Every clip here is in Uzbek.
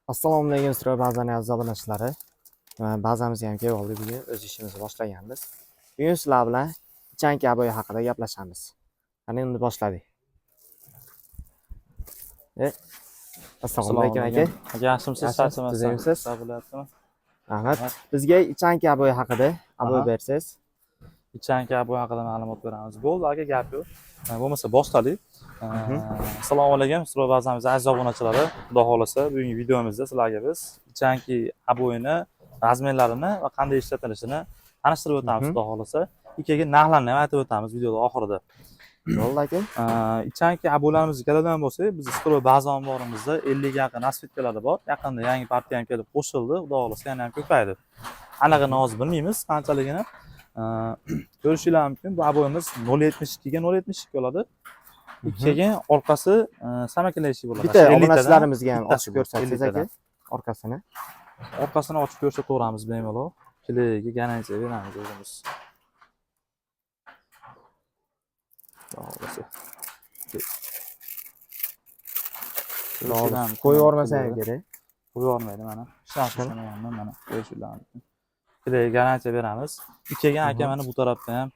Assalomu alaykum sizlar ba'zan aziz obunachilari. Ba'zamiz ham kelib oldik bugun o'z ishimizni boshlaganmiz. Bugun sizlar bilan ichanki aboy haqida gaplashamiz. Qani endi boshladik. Assalomu alaykum aka. Yaxshimisiz, charchamasizsiz? bo'lyaptimi? Rahmat. Bizga ichanki aboy haqida aboy bersangiz. Ichanki aboy haqida ma'lumot beramiz. Bo'ldi aka, gap yo'q. Bo'lmasa boshladik. Assalomu alaykum sizlar ba'zamiz aziz obunachilari. Xudo xolasa bugungi videomizda sizlarga biz ichanki aboyini, razmerlarini va qanday ishlatilishini tanishtirib o'tamiz xudo xolasa. Ikkiga narxlarni ham aytib o'tamiz videoda oxirida. Bo'ldi aka. Ichanki aboylarimizga keladigan bo'lsak, biz stroy baza omborimizda 50 ga yaqin rasvetkalari bor. Yaqinda yangi partiya ham kelib qo'shildi. Xudo xolasa yana ham ko'paydi. Anaqani hozir bilmaymiz qanchaligini. Ko'rishingiz mumkin. Bu aboyimiz 0.72 ga 0.72 bo'ladi. Ikkiga orqasi samakilayshi bo'ladi. Bitta obunachilarimizga ham ochib ko'rsatsangiz aka, orqasini. Orqasini ochib ko'rsataveramiz bemalol. Kiliga garantiya beramiz o'zimiz. Qo'yib yubormasangiz kerak. Qo'yib yubormaydi mana. Mana ko'rishingiz mumkin. Kiliga garantiya beramiz. Ikkiga aka mana bu tarafda ham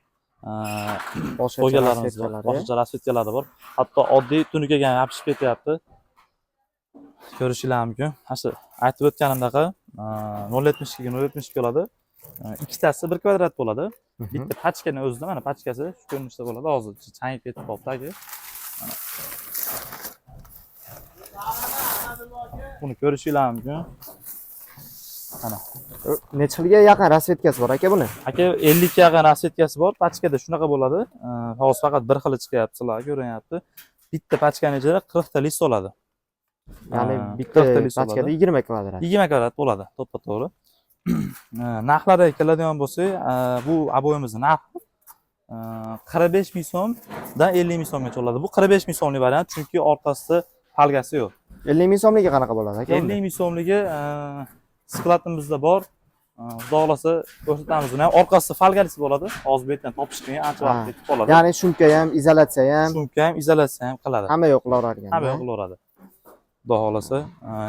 qo'yganlarimiz bor. Boshqa rasvetkalar bor. Hatto oddiy tunikaga ham yopishib ketyapti. Ko'rishingiz mumkin. Mana aytib o'tganimdek 0.72 ga 0.72 bo'ladi. Ikkitasi 1 kvadrat bo'ladi. Bitta pachkani o'zida mana pachkasi shu ko'rinishda bo'ladi. Hozir changib ketib qoldi aka. Buni ko'rishingiz mumkin. Mana. Necha xilga yaqin rasvetkasi bor aka buni? Aka 50 ga yaqin rasvetkasi bor. Pachkada shunaqa bo'ladi. Hozir faqat bir xili chiqyapti, sizlar ko'ryapti. Bitta pachkani ichida 40 ta list bo'ladi. Ya'ni bitta pachkada 20 kvadrat. 20 kvadrat bo'ladi, to'ppa-to'g'ri. Narxlariga keladigan bo'lsak, bu aboyimizning narxi 45 ming so'mdan 50 ming so'mgacha bo'ladi. Bu 45 ming so'mlik variant, chunki orqasida falgasi yo'q. 50 ming so'mligi qanaqa bo'ladi aka? 50 ming so'mligi skladimizda bor. Xudo xolasa ko'rsatamiz buni ham. Orqasida falgalisi bo'ladi. Hozir bu yerdan topish qiyin, ancha vaqt ketib qoladi. Ya'ni shumka ham, izolyatsiya ham. Shumka ham, izolyatsiya ham qiladi. Hamma yo'q qilavergan. Hamma yo'q qilaveradi. Xudo xolasa.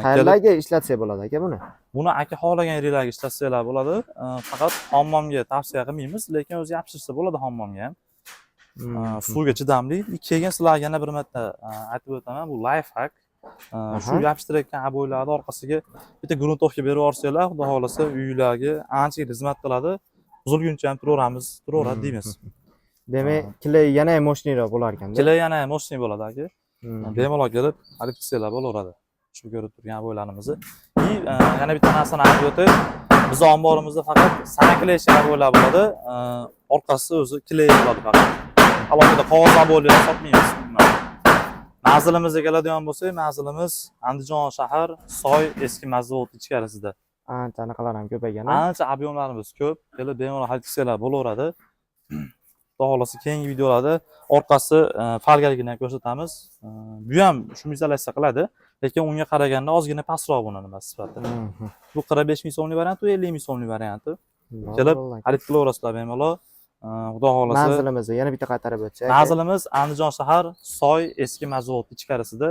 Qayerlarga ishlatsak bo'ladi aka buni? Buni aka xohlagan yeringlarga ishlatsangiz bo'ladi. Faqat hammomga tavsiya qilmaymiz, lekin o'zi yopishtirsa bo'ladi hammomga ham. Suvga chidamli. Ikkiga sizlarga yana bir marta aytib o'taman, bu life hack. Shu yopishtirayotgan aboylarni orqasiga bitta gruntovka berib yuborsanglar, xudo xolasa uylarga ancha xizmat qiladi. Buzilguncha ham turaveradi deymiz. Demak, kley yana ham mo'shniyroq bo'lar ekan-da. Kley yana ham mo'shniy bo'ladi aka. Bemalol kelib, olib ketsanglar bo'laveradi. Shu ko'rib turgan aboylarimizni. Yana bitta narsani aytib o'tay. Biz omborimizda faqat sanakilayshi aboylar bo'ladi. Orqasi o'zi kley bo'ladi faqat. Alohida qog'oz aboylar sotmaymiz. Manzilimizga keladigan bo'lsak, manzilimiz Andijon shahar, Soy eski mazavod ichkarisida. Ancha anaqalar ham ko'paygan. Ancha ob'yomlarimiz ko'p. Kelib bemalol olib ketsanglar bo'laveradi. Xudo xolasa keyingi videolarda orqasi falgaligini ham ko'rsatamiz. Bu ham shu izolyatsiya qiladi, lekin unga qaraganda ozgina pastroq buni nimasi sifati. Bu 45 ming so'mlik varianti, bu 50 ming so'mlik varianti. Kelib xarid qilaverasizlar bemalol. Xudo xolasa. Manzilimizni yana bitta qaytarib o'tsak. Manzilimiz Andijon shahar, Soy eski mazavod ichkarisida.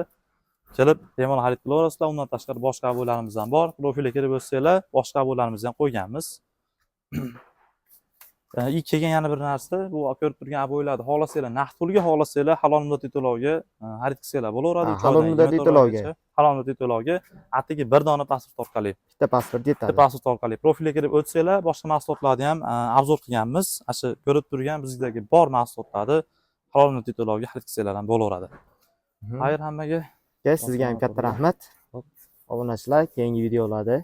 Kelib bemalol xarid qilaverasizlar. Undan tashqari boshqa aboylarimiz ham bor. Profilga kirib o'tsanglar, boshqa aboylarimizni ham qo'yganmiz. Kelgan yana bir narsa, bu ko'rib turgan aboylarni xohlasanglar, naqd pulga xohlasanglar, halol muddatli to'lovga xarid qilsanglar bo'laveradi. Halol muddatli to'lovga. Halol muddatli to'lovga atigi bir dona pasport orqali. Bitta pasport yetadi. Bitta pasport orqali profilga kirib o'tsanglar, boshqa mahsulotlarni ham obzor qilganmiz. Shu ko'rib turgan bizdagi bor mahsulotlarni halol muddatli to'lovga xarid qilsanglar ham bo'laveradi. Xayr hammaga. Sizga ham katta rahmat. Obunachilar, keyingi videolarda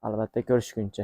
albatta ko'rishguncha.